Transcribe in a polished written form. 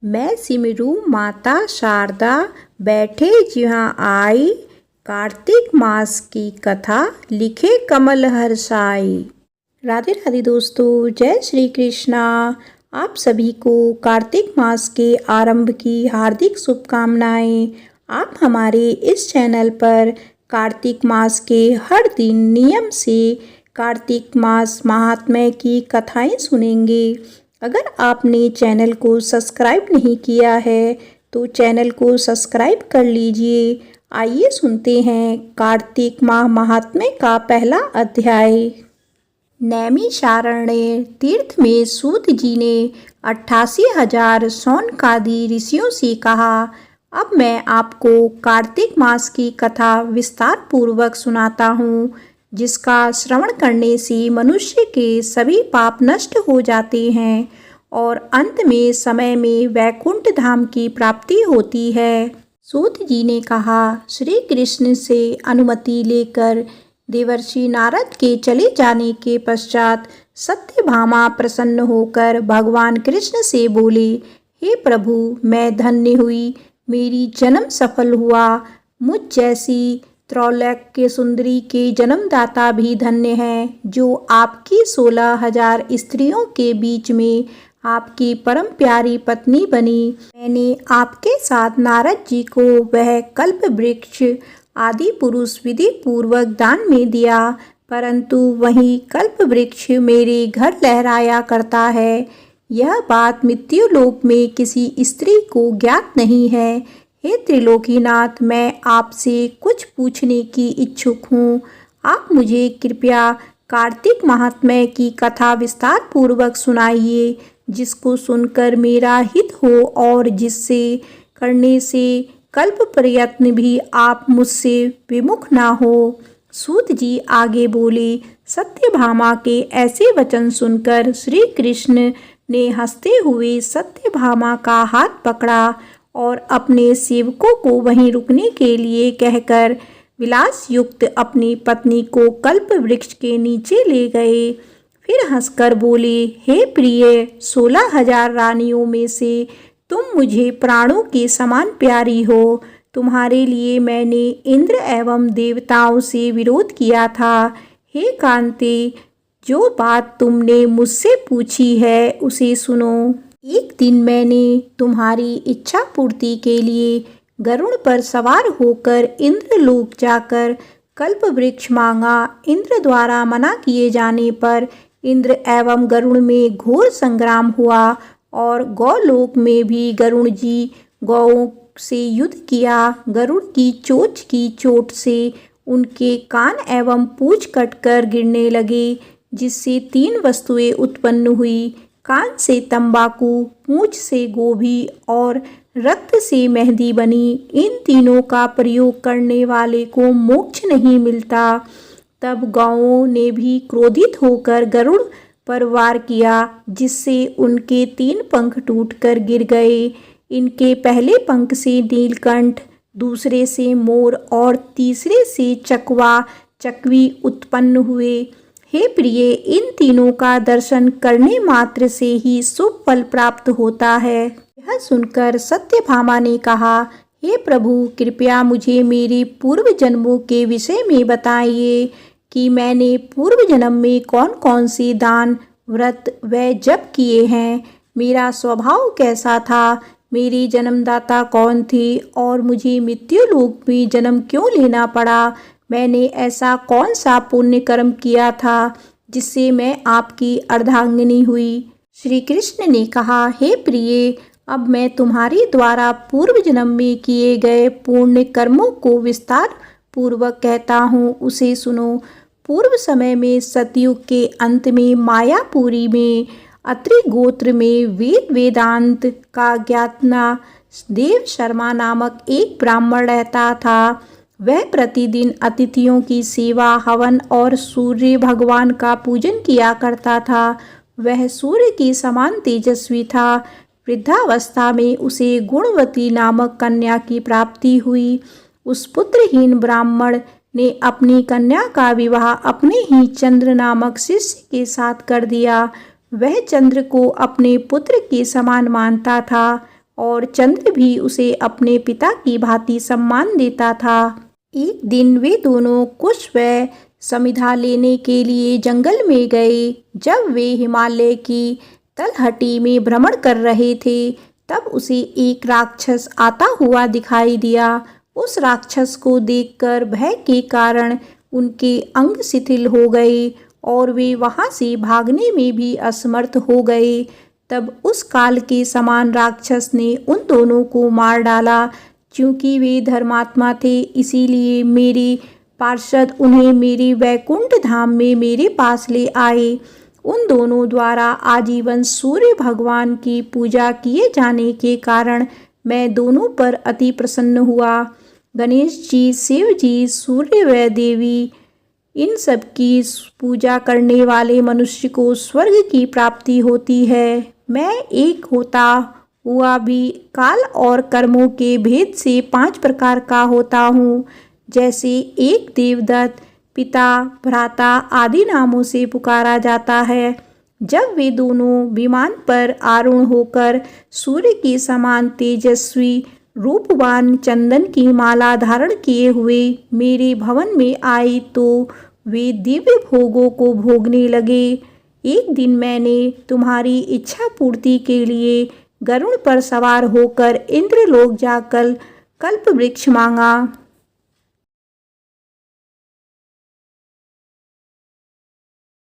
मैं सिमरू माता शारदा बैठे जहाँ आई, कार्तिक मास की कथा लिखे कमल हर्षाई। राधे राधे दोस्तों, जय श्री कृष्णा। आप सभी को कार्तिक मास के आरंभ की हार्दिक शुभकामनाएं। आप हमारे इस चैनल पर कार्तिक मास के हर दिन नियम से कार्तिक मास महात्म्य की कथाएं सुनेंगे। अगर आपने चैनल को सब्सक्राइब नहीं किया है तो चैनल को सब्सक्राइब कर लीजिए। आइए सुनते हैं कार्तिक माह महात्म्य का पहला अध्याय। नैमिषारण्य तीर्थ में सूत जी ने 88,000 शौनकादि ऋषियों से कहा, अब मैं आपको कार्तिक मास की कथा विस्तार पूर्वक सुनाता हूँ, जिसका श्रवण करने से मनुष्य के सभी पाप नष्ट हो जाते हैं और अंत में समय में वैकुंठ धाम की प्राप्ति होती है। सूत जी ने कहा, श्री कृष्ण से अनुमति लेकर देवर्षि नारद के चले जाने के पश्चात सत्यभामा प्रसन्न होकर भगवान कृष्ण से बोले, हे प्रभु, मैं धन्य हुई, मेरी जन्म सफल हुआ। मुझ जैसी त्रैलोक्य सुंदरी के जन्मदाता भी धन्य हैं, जो आपकी 16,000 स्त्रियों के बीच में आपकी परम प्यारी पत्नी बनी। मैंने आपके साथ नारद जी को वह कल्प वृक्ष आदि पुरुष विधि पूर्वक दान में दिया, परंतु वही कल्प वृक्ष मेरे घर लहराया करता है। यह बात मृत्युलोक में किसी स्त्री को ज्ञात नहीं है। हे त्रिलोकीनाथ, मैं आपसे कुछ पूछने की इच्छुक हूँ। आप मुझे कृपया कार्तिक महात्म्य की कथा विस्तार पूर्वक सुनाइए, जिसको सुनकर मेरा हित हो और जिससे करने से कल्प प्रयत्न भी आप मुझसे विमुख ना हो। सूत जी आगे बोले, सत्यभामा के ऐसे वचन सुनकर श्री कृष्ण ने हंसते हुए सत्यभामा का हाथ पकड़ा और अपने सेवकों को वहीं रुकने के लिए कहकर विलास युक्त अपनी पत्नी को कल्प वृक्ष के नीचे ले गए। फिर हंसकर बोले, हे प्रिय, 16,000 रानियों में से तुम मुझे प्राणों के समान प्यारी हो। तुम्हारे लिए मैंने इंद्र एवं देवताओं से विरोध किया था। हे कांते, जो बात तुमने मुझसे पूछी है उसे सुनो। एक दिन मैंने तुम्हारी इच्छा पूर्ति के लिए गरुड़ पर सवार होकर इंद्रलोक जाकर कल्प वृक्ष मांगा। इंद्र द्वारा मना किए जाने पर इंद्र एवं गरुड़ में घोर संग्राम हुआ और गौलोक में भी गरुड़ जी गौओं से युद्ध किया। गरुड़ की चोंच की चोट से उनके कान एवं पूंछ कटकर गिरने लगे, जिससे 3 वस्तुएं उत्पन्न हुई। कान से तंबाकू, पूंछ से गोभी और रक्त से मेहंदी बनी। इन तीनों का प्रयोग करने वाले को मोक्ष नहीं मिलता। तब गौओं ने भी क्रोधित होकर गरुड़ पर वार किया, जिससे उनके 3 पंख टूटकर गिर गए। इनके पहले पंख से नीलकंठ, दूसरे से मोर और तीसरे से चकवा चकवी उत्पन्न हुए। हे प्रिय, इन तीनों का दर्शन करने मात्र से ही शुभ फल प्राप्त होता है। यह सुनकर सत्यभामा ने कहा, हे प्रभु, कृपया मुझे मेरे पूर्व जन्मों के विषय में बताइए कि मैंने पूर्व जन्म में कौन कौन से दान, व्रत व जप किए हैं। मेरा स्वभाव कैसा था, मेरे जन्मदाता कौन थे और मुझे मृत्युलोक में जन्म क्यों लेना पड़ा। मैंने ऐसा कौन सा पुण्य कर्म किया था जिससे मैं आपकी अर्धांगिनी हुई। श्री कृष्ण ने कहा, हे प्रिय, अब मैं तुम्हारे द्वारा पूर्व जन्म में किए गए पुण्य कर्मों को विस्तार पूर्वक कहता हूँ, उसे सुनो। पूर्व समय में सतयुग के अंत में मायापुरी में अत्रि गोत्र में वेदांत का ज्ञातना देव शर्मा नामक एक ब्राह्मण रहता था। वह प्रतिदिन अतिथियों की सेवा, हवन और सूर्य भगवान का पूजन किया करता था। वह सूर्य के समान तेजस्वी था। वृद्धावस्था में उसे गुणवती नामक कन्या की प्राप्ति हुई। उस पुत्रहीन ब्राह्मण ने अपनी कन्या का विवाह अपने ही चंद्र नामक शिष्य के साथ कर दिया। वह चंद्र को अपने पुत्र के समान मानता था और चंद्र भी उसे अपने पिता की भांति सम्मान देता था। एक दिन वे दोनों कुश व समिधा लेने के लिए जंगल में गए। जब वे हिमालय की तलहटी में भ्रमण कर रहे थे, तब उसे एक राक्षस आता हुआ दिखाई दिया। उस राक्षस को देखकर भय के कारण उनके अंग शिथिल हो गए और वे वहां से भागने में भी असमर्थ हो गए। तब उस काल के समान राक्षस ने उन दोनों को मार डाला। क्योंकि वे धर्मात्मा थे, इसीलिए मेरे पार्षद उन्हें मेरे वैकुंठ धाम में मेरे पास ले आए। उन दोनों द्वारा आजीवन सूर्य भगवान की पूजा किए जाने के कारण मैं दोनों पर अति प्रसन्न हुआ। गणेश जी, शिव जी, सूर्य व देवी, इन सब की पूजा करने वाले मनुष्य को स्वर्ग की प्राप्ति होती है। मैं एक होता हुआ भी काल और कर्मों के भेद से 5 प्रकार का होता हूँ। जैसे एक देवदत्त, पिता, भ्राता आदि नामों से पुकारा जाता है। जब वे दोनों विमान पर आरूढ़ होकर सूर्य के समान तेजस्वी रूपवान चंदन की माला धारण किए हुए मेरे भवन में आए, तो वे दिव्य भोगों को भोगने लगे। एक दिन मैंने तुम्हारी इच्छा पूर्ति के लिए गरुड़ पर सवार होकर इंद्रलोक जाकर कल्प वृक्ष मांगा।